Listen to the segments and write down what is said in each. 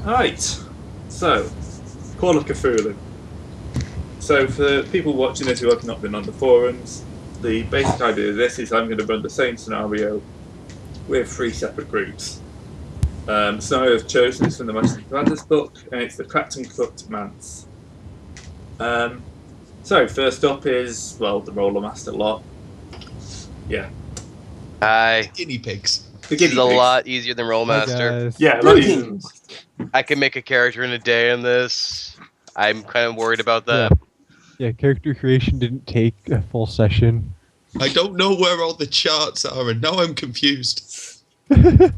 Alright, so, Call of Cthulhu. So for people watching this who have not been on the forums, the basic idea of this is I'm going to run the same scenario with 3 separate groups. The scenario I've chosen is from the Master Commander's book, and it's the Cracked and Cooked Manse. So first up is, well, the Roller Master lot. Yeah. Hi. Guinea pigs. The This is guinea a pigs. lot easier than Rollmaster. Yeah, a lot easier than I can make a character in a day in this. I'm kind of worried about that. Yeah, character creation didn't take a full session. I don't know where all the charts are, and now I'm confused.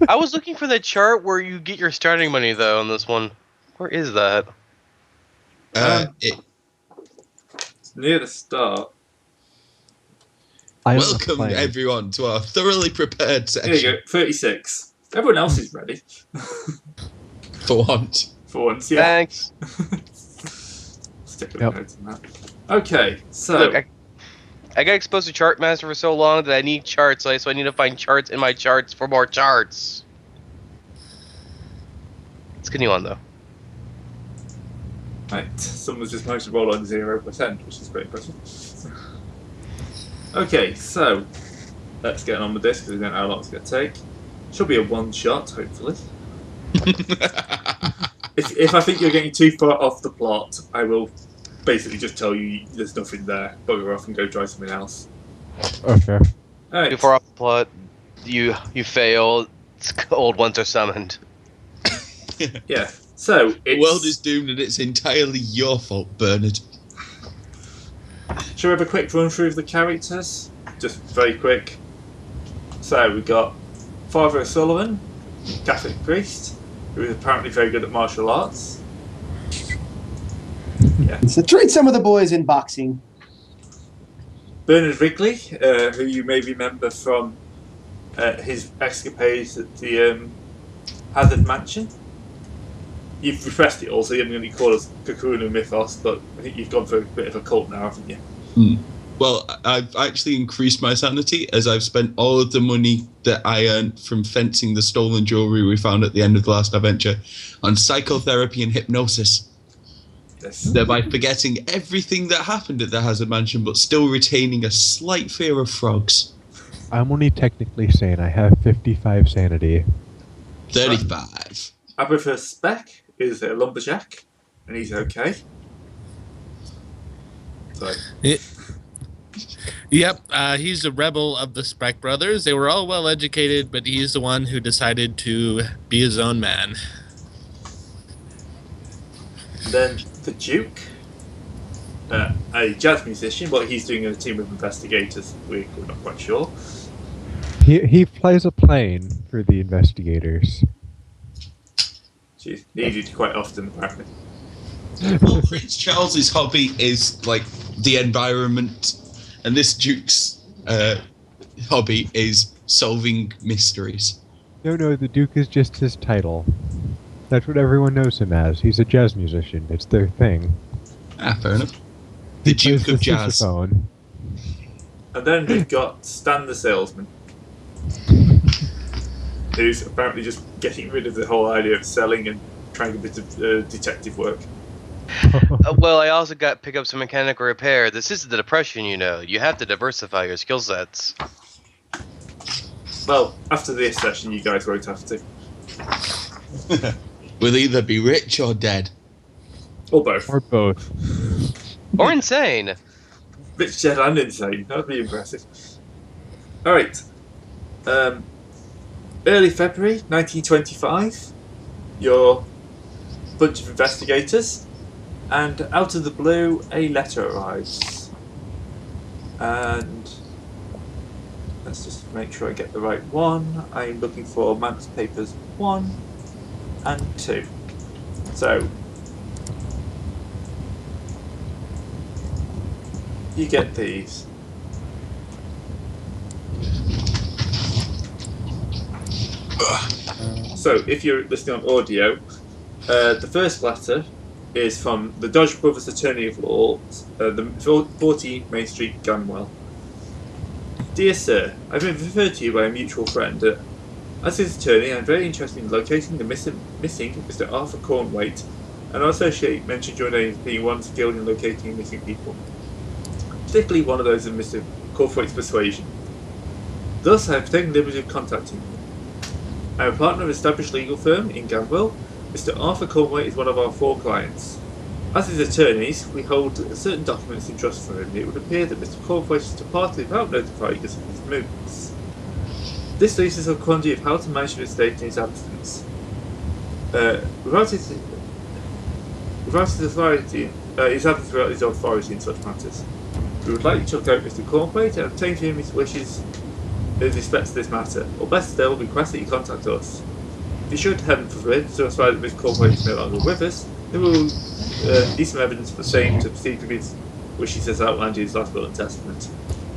I was looking for the chart where you get your starting money, though, on this one. Where is that? It's near the start. Welcome, everyone, to our thoroughly prepared section. Here you go, 36. Everyone else is ready. For once. For once, yeah. Thanks. Stick a note on that. Okay, so... Look, I got exposed to Chart Master for so long that I need charts, so I need to find charts in my charts for more charts. Let's continue on, though. Right, someone's just managed to roll on 0%, which is pretty impressive. Okay, so let's get on with this because we don't know how long it's going to take. Should be a one-shot, hopefully. if I think you're getting too far off the plot, I will basically just tell you there's nothing there. Bugger off and go try something else. Okay. Alright. Too far off the plot, you fail. Old ones are summoned. Yeah. So it's... The world is doomed, and it's entirely your fault, Bernard. Shall we have a quick run through of the characters? Just very quick. So we've got Father O'Sullivan, Catholic priest, who is apparently very good at martial arts. Yeah. So train some of the boys in boxing. Bernard Wrigley, who you may remember from his escapades at the Hazard Mansion. You've refreshed it all, so you're going to call us Cthulhu Mythos, but I think you've gone for a bit of a cult now, haven't you? Well, I've actually increased my sanity as I've spent all of the money that I earned from fencing the stolen jewellery we found at the end of the last adventure on psychotherapy and hypnosis. Yes. Thereby forgetting everything that happened at the Hazard Mansion, but still retaining a slight fear of frogs. I'm only technically sane. I have 55 sanity. 35. I prefer Spec is a lumberjack, and he's okay. Sorry. Yep, he's a rebel of the Speck brothers. They were all well educated, but he's the one who decided to be his own man. Then the Duke, a jazz musician, but he's doing a team of investigators. We're not quite sure. He flies a plane for the investigators. She's needed quite often, apparently. Well, Prince Charles's hobby is like the environment, and this Duke's hobby is solving mysteries. No, the Duke is just his title. That's what everyone knows him as. He's a jazz musician. It's their thing. Fair enough. The Duke of Jazz. Sousaphone. And then we've got Stan the salesman, who's apparently just getting rid of the whole idea of selling and trying a bit of detective work. Well, I also got pick up some mechanical repair. This is the Depression, you know. You have to diversify your skill sets. Well, after this session, you guys won't have to. We'll either be rich or dead. Or both. Or both. Or insane. Rich, dead, and insane. That would be impressive. Alright. Early February 1925. You're a bunch of investigators. And out of the blue, a letter arrives. And let's just make sure I get the right one. I'm looking for Manse Papers 1 and 2. So, you get these. So, if you're listening on audio, the first letter is from the Dodge Brothers Attorney of Law, the 14 Main Street, Ganwell. Dear Sir, I've been referred to you by a mutual friend As his attorney, I'm very interested in locating the missing Mr. Arthur Cornett, and our associate mentioned your name as being one skilled in locating missing people, particularly one of those of Mr. Cornwett's persuasion. Thus, I have taken the liberty of contacting you. I am a partner of an established legal firm in Gamwell. Mr. Arthur Cornett is one of our 4 clients. As his attorneys, we hold certain documents in trust for him. It would appear that Mr. Cornett has departed without notifying us of his movements. This leaves us a quandary of how to manage the estate in his absence. Without his authority, his absence without his authority in such matters. We would like you to look out Mr. Cornett and obtain from him his wishes in respect to this matter, or best still, request that you contact us. If you should, heaven forbid, certify that Mr. Cornett is no longer with us, then we will need some evidence for the same to proceed with his wishes as outlined in his last will and testament.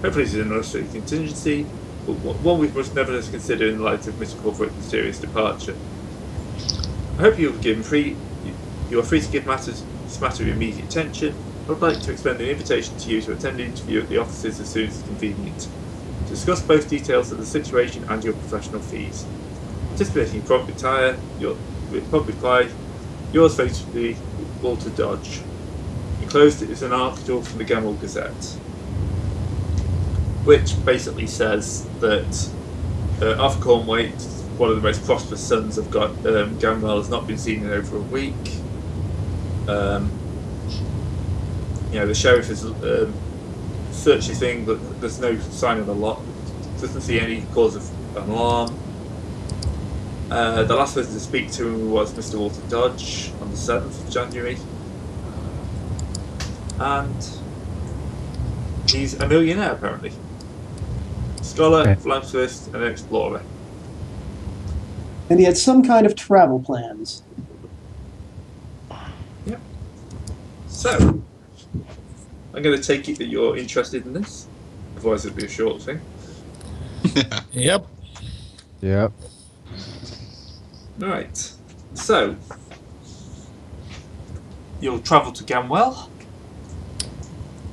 Hopefully this is an illustrated contingency, but one we must nevertheless consider in the light of Mr. Cornwett's mysterious departure. I hope you are free to give this matter immediate attention. I would like to extend an invitation to you to attend the interview at the offices as soon as convenient, to discuss both details of the situation and your professional fees. Anticipating prompt reply, yours faithfully, Walter Dodge. Enclosed is an article from the Gamwell Gazette, which basically says that Arthur Cornett, one of the most prosperous sons of Gamwell, has not been seen in over a week. The sheriff has searched his thing, but there's no sign of a lot. Doesn't see any cause of alarm. The last person to speak to him was Mr. Walter Dodge on the 7th of January. And he's a millionaire, apparently. Scholar, philanthropist, and an explorer. And he had some kind of travel plans. Yep. So, I'm going to take it that you're interested in this. Otherwise it'd be a short thing. Yep. Yep. Right. So, you'll travel to Gamwell,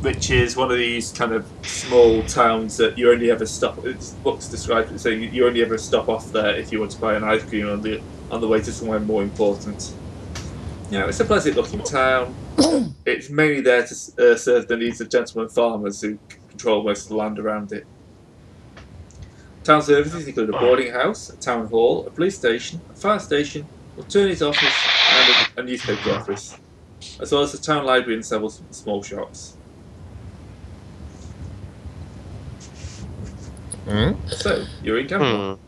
which is one of these kind of small towns that you only ever stop. Books describe it saying you only ever stop off there if you want to buy an ice cream on the way to somewhere more important. It's a pleasant-looking town. It's mainly there to serve the needs of gentlemen farmers who control most of the land around it. Town services include a boarding house, a town hall, a police station, a fire station, an attorney's office, and a newspaper office, as well as the town library and several small shops. So, you're in Gamwell.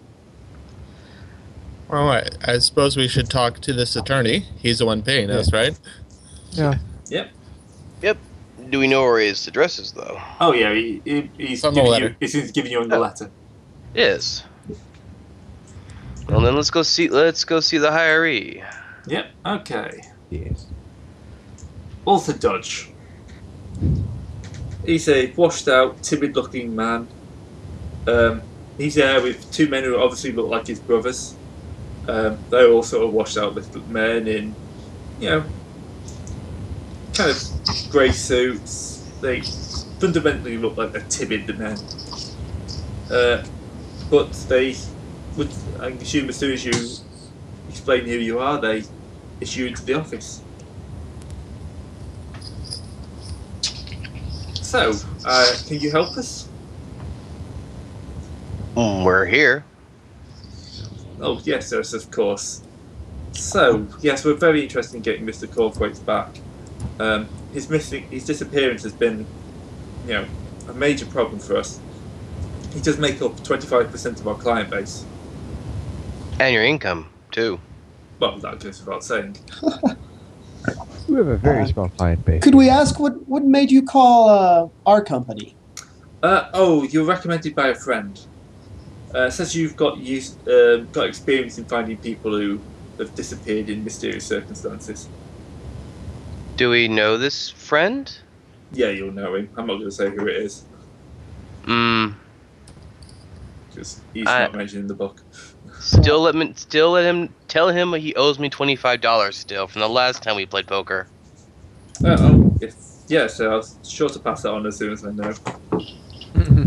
All right. I suppose we should talk to this attorney. He's the one paying us, right? Yeah. Yep. Yep. Do we know where his address is, though? Oh yeah, he's On the letter. He's giving you on the letter. Yes. Well, then let's go see the hiree. Yep. Okay. Yes. Walter Dodge. He's a washed-out, timid-looking man. He's there with 2 men who obviously look like his brothers. They're all sort of washed-out little men in, kind of grey suits. They fundamentally look like they're timid men. But they would, I assume, as soon as you explain who you are, they issue you into the office. So, can you help us? We're here. Oh, yes, of course. So, yes, we're very interested in getting Mr. Cornett back. His disappearance has been, a major problem for us. He does make up 25% of our client base. And your income, too. Well, that goes without saying. We have a very small client base. Could we ask what made you call our company? You were recommended by a friend. Says you've got experience in finding people who have disappeared in mysterious circumstances. Do we know this friend? Yeah, you'll know him. I'm not going to say who it is. Because he's not mentioned in the book. Still let him tell him he owes me $25 still from the last time we played poker. So I'll sure to pass that on as soon as I know.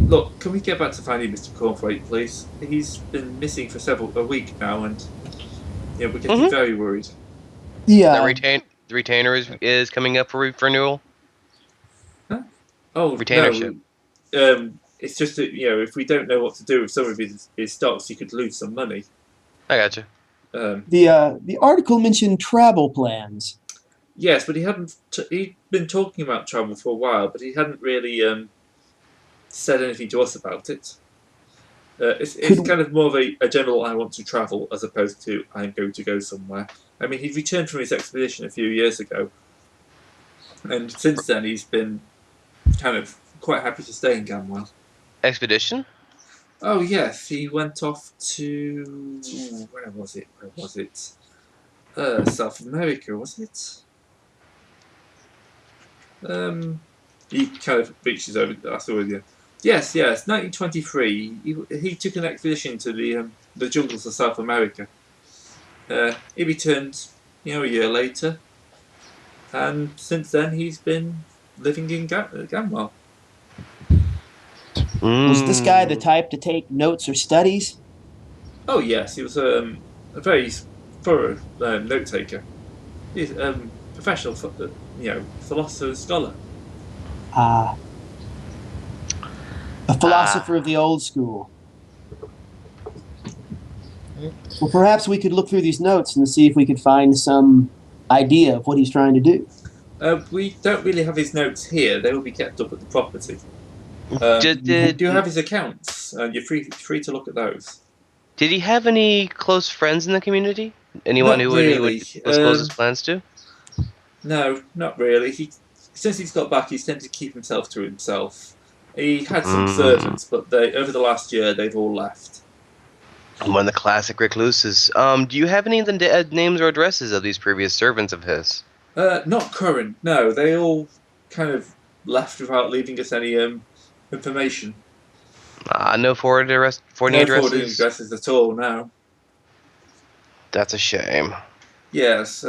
Look, can we get back to finding Mr. Cornflake, please? He's been missing for a week now, and we're getting very worried. The retainer is coming up for renewal. Huh? Oh, Retainership. No. It's just that if we don't know what to do with some of his stocks, he could lose some money. I gotcha. The article mentioned travel plans. Yes, but he'd been talking about travel for a while, but he hadn't really said anything to us about it. It's kind of more of a general I want to travel as opposed to I'm going to go somewhere. I mean, he returned from his expedition a few years ago, and since then he's been kind of quite happy to stay in Gamwell. Expedition? Oh yes, he went off to where was it? South America, was it? He kind of reaches over. I saw with you. Yes, 1923. He took an expedition to the jungles of South America. He returned, a year later, and since then he's been living in Gamwell. Was this guy the type to take notes or studies? Oh yes, he was a very thorough note taker. He's a professional, philosopher and scholar. A philosopher of the old school. Well, perhaps we could look through these notes and see if we could find some idea of what he's trying to do. We don't really have his notes here. They will be kept up at the property. Do you have his accounts? You're free to look at those. Did he have any close friends in the community? Anyone who he would disclose his plans to? No, not really. Since he's got back, he's tended to keep himself to himself. He had some servants, but over the last year, they've all left. One of the classic recluses. Do you have any of the names or addresses of these previous servants of his? Not current, no. They all kind of left without leaving us any information. No forwarding addresses? No forwarding addresses at all, no. That's a shame. Yes,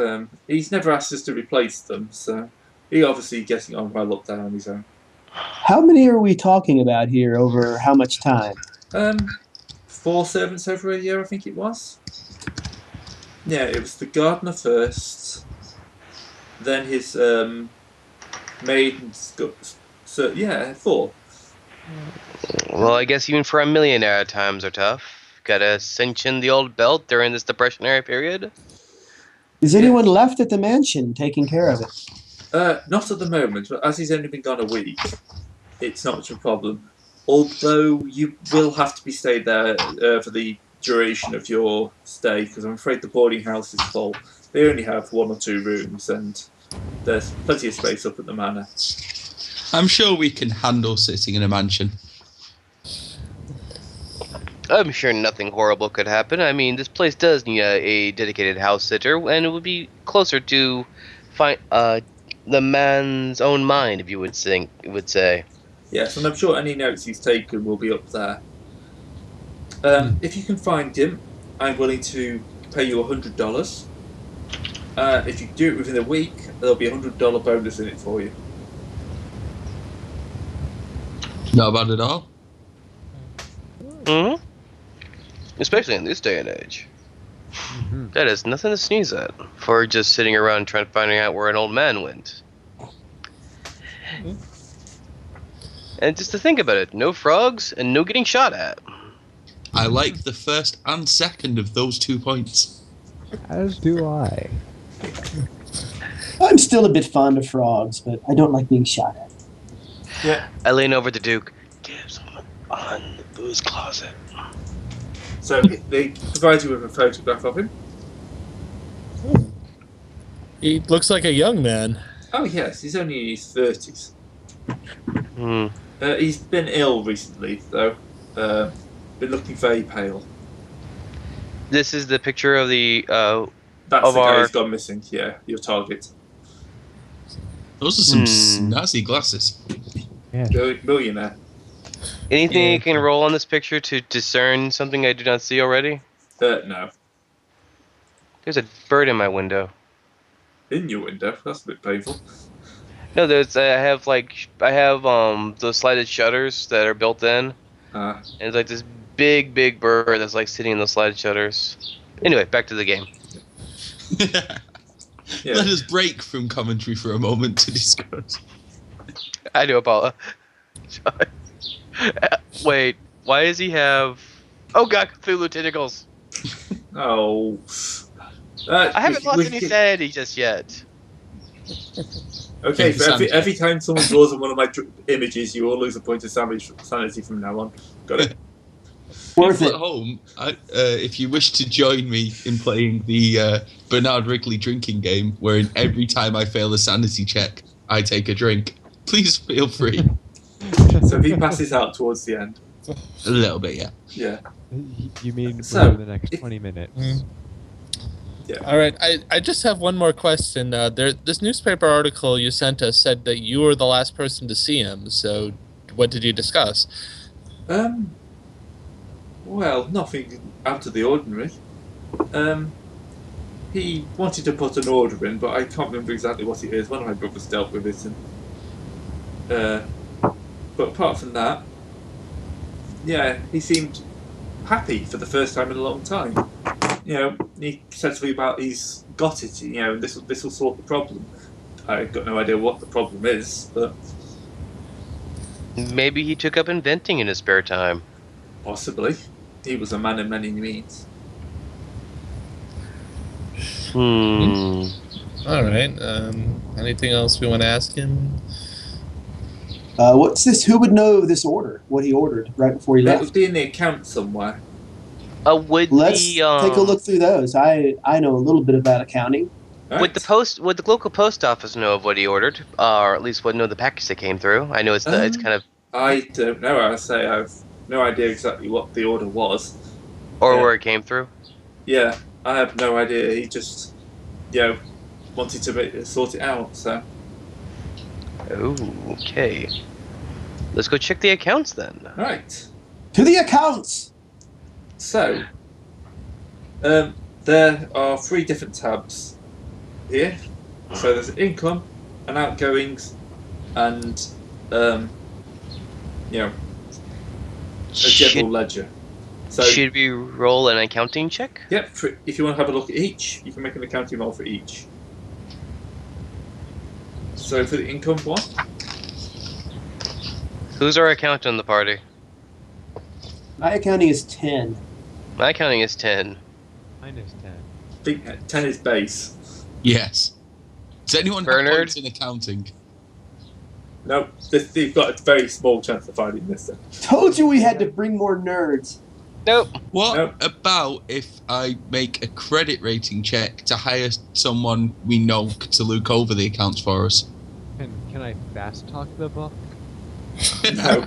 he's never asked us to replace them, so he's obviously getting on well up there on his own. How many are we talking about here over how much time? 4 servants over a year, I think it was. Yeah, it was the gardener first, then his maid and so yeah, 4. Well, I guess even for a millionaire, times are tough. Gotta cinch in the old belt during this depressionary period. Is anyone left at the mansion taking care of it? Not at the moment, but as he's only been gone a week, it's not much of a problem. Although you will have to be stayed there for the duration of your stay, because I'm afraid the boarding house is full. They only have 1 or 2 rooms, and there's plenty of space up at the manor. I'm sure we can handle sitting in a mansion. I'm sure nothing horrible could happen. I mean, this place does need a dedicated house sitter, and it would be closer to the man's own mind, if you would say. Yes, and I'm sure any notes he's taken will be up there. If you can find him, I'm willing to pay you $100. If you do it within a week, there'll be a $100 bonus in it for you. Not bad at all. Mm-hmm. Especially in this day and age. Mm-hmm. That is nothing to sneeze at for just sitting around finding out where an old man went. Mm-hmm. And just to think about it, no frogs and no getting shot at. I like the first and second of those 2 points. As do I. I'm still a bit fond of frogs, but I don't like being shot at. Yeah. I lean over to Duke. Give someone on the booze closet. So they provide you with a photograph of him. He looks like a young man. Oh yes, he's only in his 30s. Hmm. He's been ill recently, though. Been looking very pale. This is the picture of the That's of the guy our... who's gone missing. Yeah, your target. Those are some snazzy glasses. Yeah. Millionaire. Anything you can roll on this picture to discern something I do not see already? No. There's a bird in my window. In your window? That's a bit painful. No, there's I have those slided shutters that are built in, and it's like this big bird that's like sitting in the slided shutters. Anyway, back to the game. Yeah. Let us break from commentary for a moment to discuss. I do apologize. Wait, why does he have? Oh God, Cthulhu tentacles! Oh. I haven't lost any sanity just yet. Okay, for every time someone draws on one of my images, you all lose a point of sanity from now on. Got it? Worth People it. at home, if you wish to join me in playing the Bernard Wrigley drinking game, wherein every time I fail a sanity check, I take a drink, please feel free. So he passes out towards the end. A little bit, yeah. Yeah. You mean So, within the next 20 minutes? Yeah. All right, I just have one more question. This newspaper article you sent us said that you were the last person to see him. So, what did you discuss? Well, nothing out of the ordinary. He wanted to put an order in, but I can't remember exactly what it is. One of my brothers dealt with it, and but apart from that, yeah, he seemed happy for the first time in a long time. You know, he said to me about he's got it. You know, this will sort the problem. I've got no idea what the problem is, but Maybe he took up inventing in his spare time. possibly he was a man of many means. Hmm. All right. Anything else we want to ask him? What's this? Who would know this order? What he ordered right before he It left? would be in the account somewhere. Would Let's the take a look through those. I know a little bit about accounting. Right? Would the local post office know of what he ordered, or at least would know the package that came through? I know it's it's kind of, I don't know. I say I've no idea exactly what the order was. or Yeah. where it came through. Yeah, I have no idea. He just, wanted to sort it out. So Oh, okay. Let's go check the accounts then. right. To the accounts! So there are 3 different tabs here. So there's income and outgoings, and a general ledger. So Should we roll an accounting check? yep, if you want to have a look at each, you can make an accounting roll for each. So for the income one, Who's our accountant in the party? My accounting is 10. My accounting is 10. Mine is 10. I think 10 is base. Yes. Does anyone have Bernard? points in accounting? No, they've got a very small chance of finding this then. Told you we had to bring more nerds. Nope. What Nope. about if I make a credit rating check to hire someone we know to look over the accounts for us? Can I fast talk the book? No.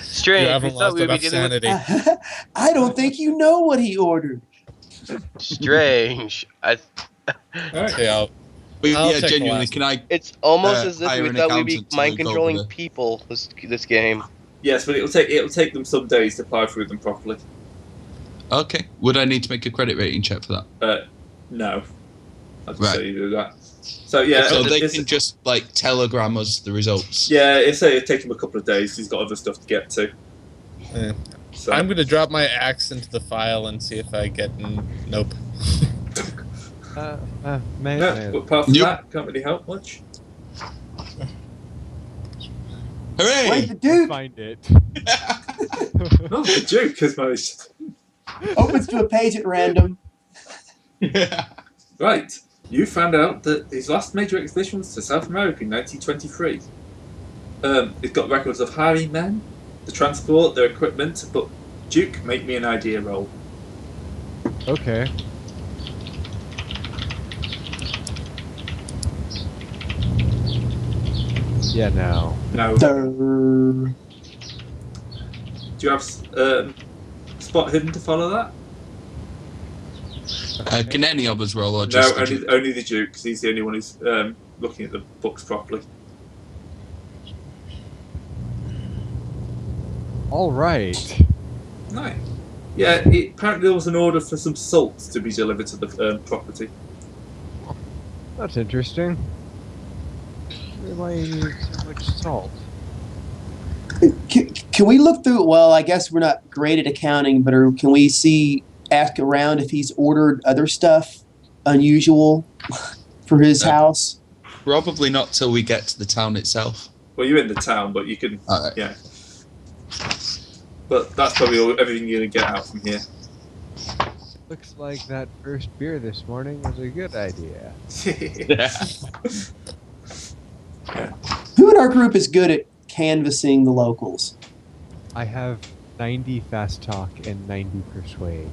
Strange. You We haven't thought lost we would be enough dealing with sanity. I don't think you know what he ordered. strange. Alright. Yeah. But I'll yeah, take the genuinely, last can I? It's almost as if hire we an thought we'd be accountant to mind look over controlling the- people this game. Yes, but it'll take them some days to plow through them properly. Okay. Would I need to make a credit rating check for that? No. I'll just Right. say you do that. So yeah, So they it's- can just like telegram us the results. yeah, it'll take him a couple of days. He's got other stuff to get to. Yeah. So I'm going to drop my axe into the file and see if I get nope. May no, I- but apart from Nope. that, can't really help much. Hooray! Wait, the dude find it. Oh, the Duke has managed. opens to a page at random. Right, you found out that his last major expedition was to South America in 1923. It's got records of hiring men, the transport, their equipment, but Duke, make me an idea roll. Okay. Yeah, now. No. Durr. Do you have spot hidden to follow that? Can any of us roll or No, just? only the Duke, because he's the only one who's looking at the books properly. All right. No. Yeah, apparently there was an order for some salt to be delivered to the property. That's interesting. why you needed so much salt. Can we look through? Well, I guess we're not great at accounting, but can we ask around if he's ordered other stuff unusual for his house? Probably not till we get to the town itself. Well, you're in the town, but you can. All right. Yeah. But that's probably everything you're going to get out from here. Looks like that first beer this morning was a good idea. Who in our group is good at canvassing the locals? I have 90 fast talk and 90 persuade.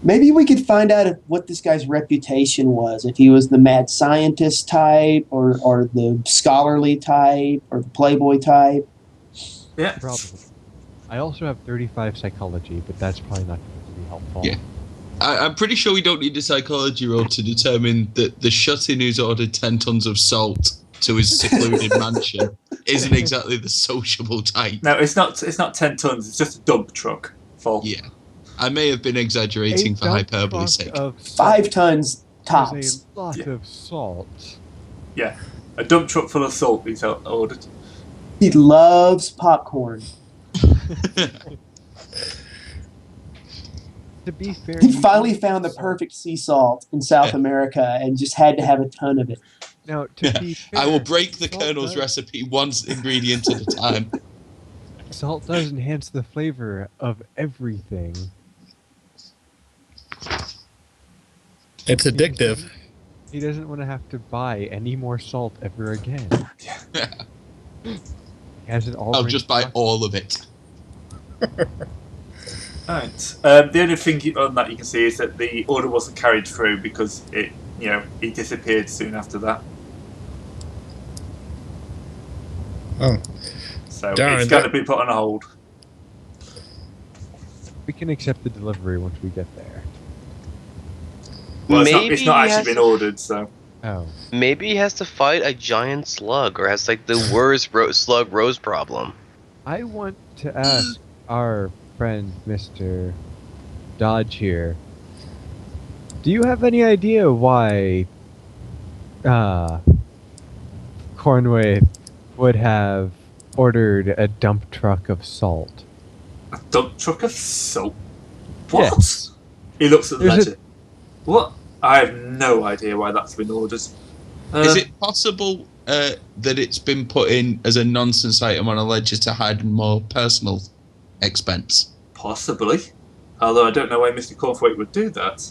Maybe we could find out what this guy's reputation was. If he was the mad scientist type, or the scholarly type, or the playboy type. Yeah. Probably. I also have 35 psychology, but that's probably not going to be helpful. Yeah. I'm pretty sure we don't need a psychology roll to determine that the shut-in who's ordered 10 tons of salt to his secluded mansion isn't exactly the sociable type. No, it's not 10 tons. It's just a dump truck full. Yeah. I may have been exaggerating for hyperbole's sake. 5 tons tops. Is a lot of salt. Yeah. A dump truck full of salt he's ordered. He loves popcorn. To be fair, He finally found the perfect sea salt in South America and just had to have a ton of it. Now, to be fair, I will break the salt Colonel's does- recipe one ingredient at a time. Salt does enhance the flavor of everything. It's addictive. He doesn't want to have to buy any more salt ever again. He has it all. I'll just buy all of it. Alright. The only thing on that you can see is that the order wasn't carried through because he disappeared soon after that. Oh. So Darn, it's going to be put on hold. We can accept the delivery once we get there. Well, Maybe it's not he has actually been to- ordered, so. Oh. Maybe he has to fight a giant slug, or has like the worst slug rose problem. I want to ask our friend Mr. Dodge here. Do you have any idea why Cornway would have ordered a dump truck of salt? A dump truck of salt? What? Yes. He looks at the There's a- ledger. What? I have no idea why that's been ordered. Is it possible that it's been put in as a nonsense item on a ledger to hide more personal expense? Possibly. Although I don't know why Mr. Cornthwaite would do that.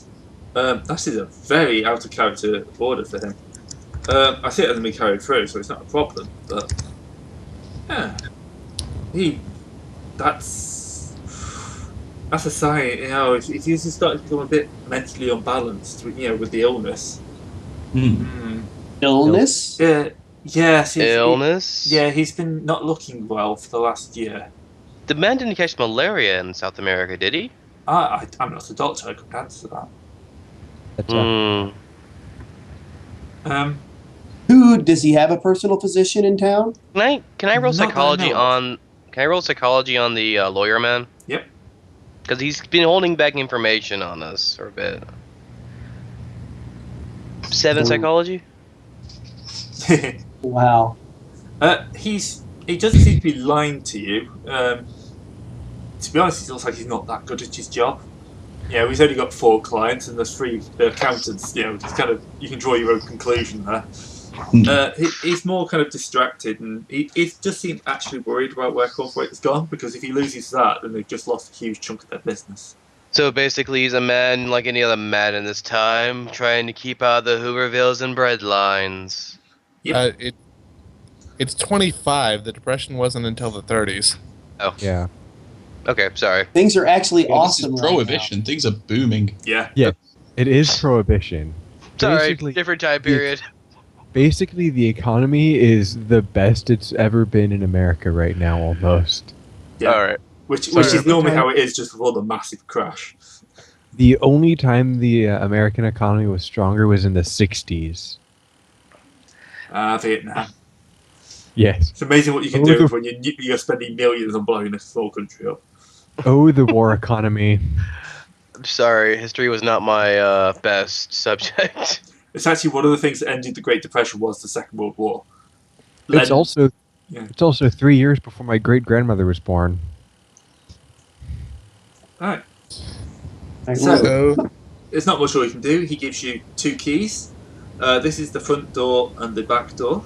That is a very out of character order for him. I see it hasn't been carried through, so it's not a problem. But yeah, that's a sign. If he's starting to become a bit mentally unbalanced, with the illness. Illness? Yeah. Yes. Illness? He's been not looking well for the last year. The man didn't catch malaria in South America, did he? I'm not a doctor. I couldn't answer that. That's Hmm. Who does he have a personal physician in town? Can I roll Not that I psychology know of. on? Can I roll psychology on the lawyer man? Yep. Because he's been holding back information on us for a bit. 7 Ooh. psychology. Wow. He doesn't seem to be lying to you. To be honest, it looks like he's not that good at his job. He's only got 4 clients and there's 3 accountants. It's kind of, you can draw your own conclusion there. He's more kind of distracted, and he just seems actually worried about where Cornthwaite has gone, because if he loses that, then they've just lost a huge chunk of their business. So basically, he's a man like any other man in this time, trying to keep out the Hoovervilles and breadlines. Yep. It's 25. The Depression wasn't until the 30s. Oh, yeah. okay, sorry. Things are actually Well, awesome this is right prohibition. Things are booming. Yeah. It is prohibition. Sorry, Basically- different time period. Basically, the economy is the best it's ever been in America right now, almost. Yeah. All right. Which Sorry, is every normally time- how it is just before the massive crash. The only time the American economy was stronger was in the 60s. Vietnam. Yes. It's amazing what you can Oh, do the- when you're spending millions on blowing a small country up. Oh, the war economy. Sorry, history was not my best subject. It's actually one of the things that ended the Great Depression was the Second World War. It's also Yeah. it's also 3 years before my great grandmother was born. Alright. Right, So, there's not much more you can do. He gives you 2 keys. This is the front door and the back door.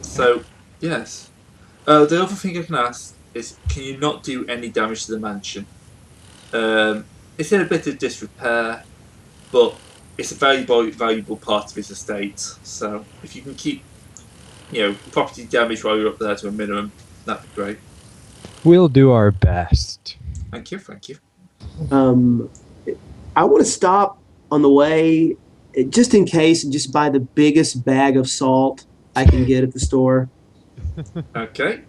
So, yes. The other thing I can ask is, can you not do any damage to the mansion? It's in a bit of disrepair, but it's a valuable part of his estate. So, if you can keep, property damage while you're up there to a minimum, that'd be great. We'll do our best. Thank you. I want to stop on the way, just in case, and just buy the biggest bag of salt I can get at the store. Okay.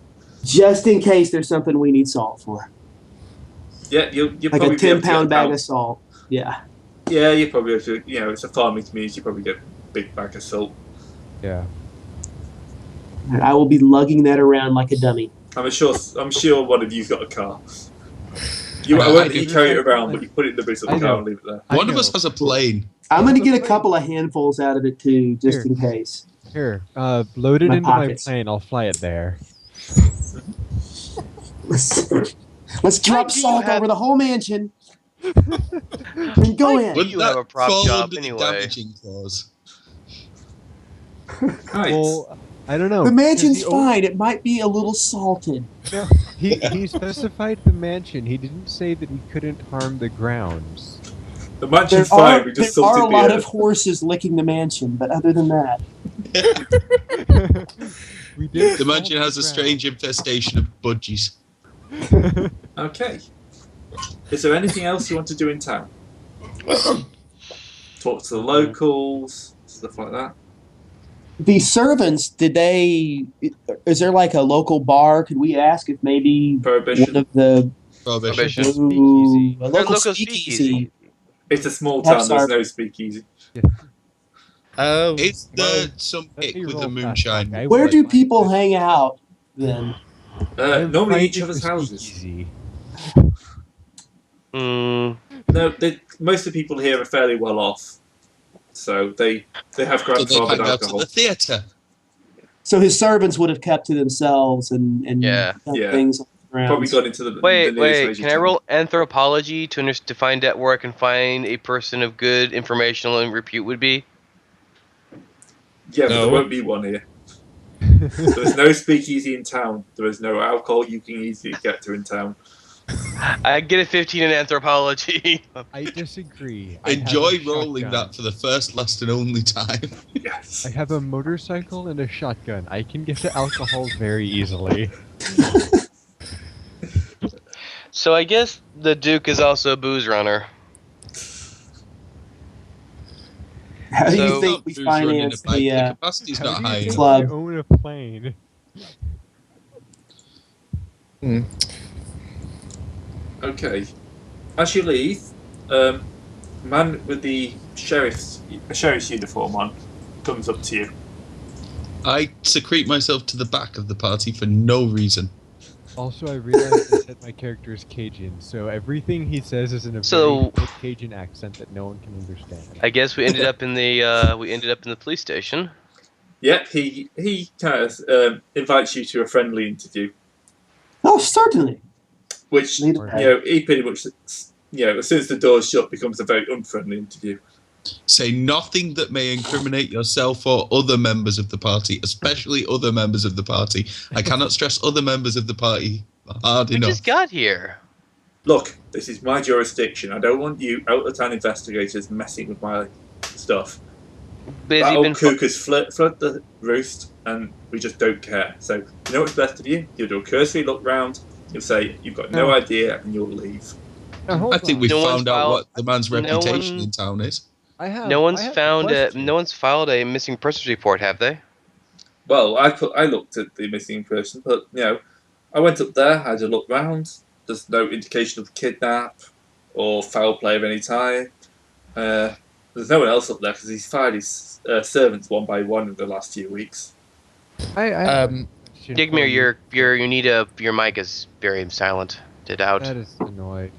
Just in case there's something we need salt for. Yeah, you'll Like probably a 10-pound be able to bag of salt. Yeah. Yeah, you probably have to. It's a farming community. You probably get a big bag of salt. Yeah. I will be lugging that around like a dummy. I'm sure one of you's got a car. I won't let you carry it around, but you put it in the boot of the car and leave it there. One of us has a plane. I'm going to get a couple of handfuls out of it too, just in case. Here, load it My into pockets. my plane. I'll fly it there. Let's drop do you salt have- over the whole mansion. And go in. Wouldn't you have a prop fall job under the anyway? damaging clause? Right. Well, I don't know. The mansion's Does the fine. It might be a little salted. No, he specified the mansion. He didn't say that we couldn't harm the grounds. The mansion's fine. We just there are a salted lot the of horses licking the mansion, but other than that, We did. The mansion has a strange infestation of budgies. Okay. Is there anything else you want to do in town? Talk to the locals, stuff like that. the servants, is there like a local bar? Could we ask if maybe Prohibition. one of the Prohibition. Ooh, a There's local local speakeasy? It's a small Have town. There's some- no speakeasy. Is there well, some let ick me with roll the fast moonshine? talk. I Where would do like people this. hang out then? Normally each Find other's the houses. speakeasy. Mm, No, most of the people here are fairly well off, so they have So they grandfathered hang out at alcohol. the theatre. So his servants would have kept to themselves and Yeah. done Yeah. things on the grounds. Probably gone into the wait, the nearest wait. major Can I town. roll anthropology to find out where I can find a person of good informational and repute would be? Yeah, but No. there won't be one here. There's no speakeasy in town. There is no alcohol you can easily get to in town. I get a 15 in anthropology. I disagree. I have Enjoy a rolling shotgun. that for the first, last, and only time. Yes. I have a motorcycle and a shotgun. I can get to alcohol very easily. So I guess the Duke is also a booze runner. How do you So- think we Who's running a finance bike? the? The capacity's How not do you high think enough. Club. I own a plane? Okay. As you leave, man with the sheriff's uniform on comes up to you. I secrete myself to the back of the party for no reason. Also, I realized I said my character is Cajun, so everything he says is in a So- very thick Cajun accent that no one can understand. I guess we ended up in the police station. Yep, he kind of invites you to a friendly interview, Oh, certainly. which Lead ahead. he pretty much as soon as the door's shut becomes a very unfriendly interview. Say nothing that may incriminate yourself or other members of the party, especially other members of the party. I cannot stress other members of the party hard We enough. just got here. Look, this is my jurisdiction. I don't want you out of town investigators messing with my stuff. Busy That old been kook has fled the roost, and we just don't care. So, you know what's best of you? You'll do a cursory look round, you'll say, you've got no No. idea, and you'll leave. Now, hold I think on. we've No one's found out filed- what the man's no reputation one- in town is. No one's I have found a question. no one's filed a missing persons report, have they? Well, I looked at the missing person, but, I went up there, had a look round. There's no indication of kidnap or foul play of any type. There's no one else up there because he's fired his servants one by one in the last few weeks. I have a question for Digmir, you. your mic is very silent. Did out. That is annoying.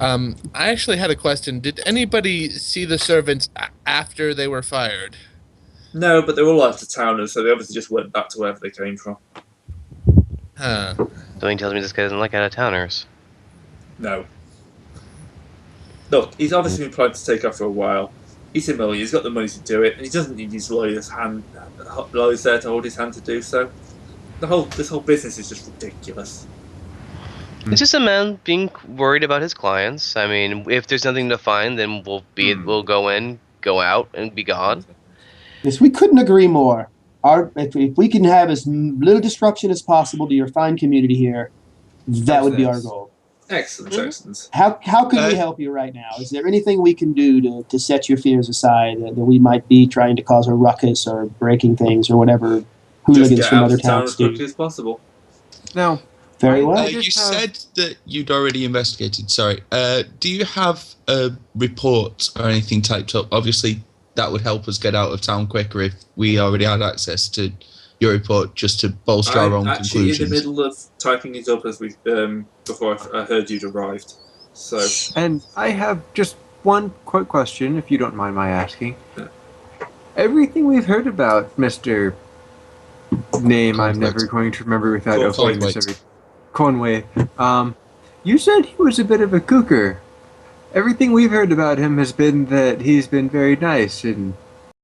I actually had a question. Did anybody see the servants after they were fired? No, but they're all out of towners, so they obviously just went back to wherever they came from. Huh. Something tells me this guy doesn't like out of towners. No. Look, he's obviously been planning to take off for a while. He's a millionaire, he's got the money to do it, and he doesn't need his lawyers there to hold his hand to do so. This whole business is just ridiculous. It's just a man being worried about his clients. I mean, if there's nothing to find, then we'll go in, go out, and be gone. Yes, we couldn't agree more. If we can have as little disruption as possible to your fine community here, that would be our goal. Excellent, excellent. How can we help you right now? Is there anything we can do to set your fears aside that we might be trying to cause a ruckus or breaking things or whatever hooligans from other towns as quickly as possible. Now, very well. You said that you'd already investigated. Sorry. Do you have a report or anything typed up? Obviously, that would help us get out of town quicker if we already had access to your report, just to bolster our own conclusions. I'm actually in the middle of typing it up as we before I heard you'd arrived. So. And I have just one quick question, if you don't mind my asking. Yeah. Everything we've heard about Mr. Name I'm never going to remember without opening this every... Conway. You said he was a bit of a cougar. Everything we've heard about him has been that he's been very nice and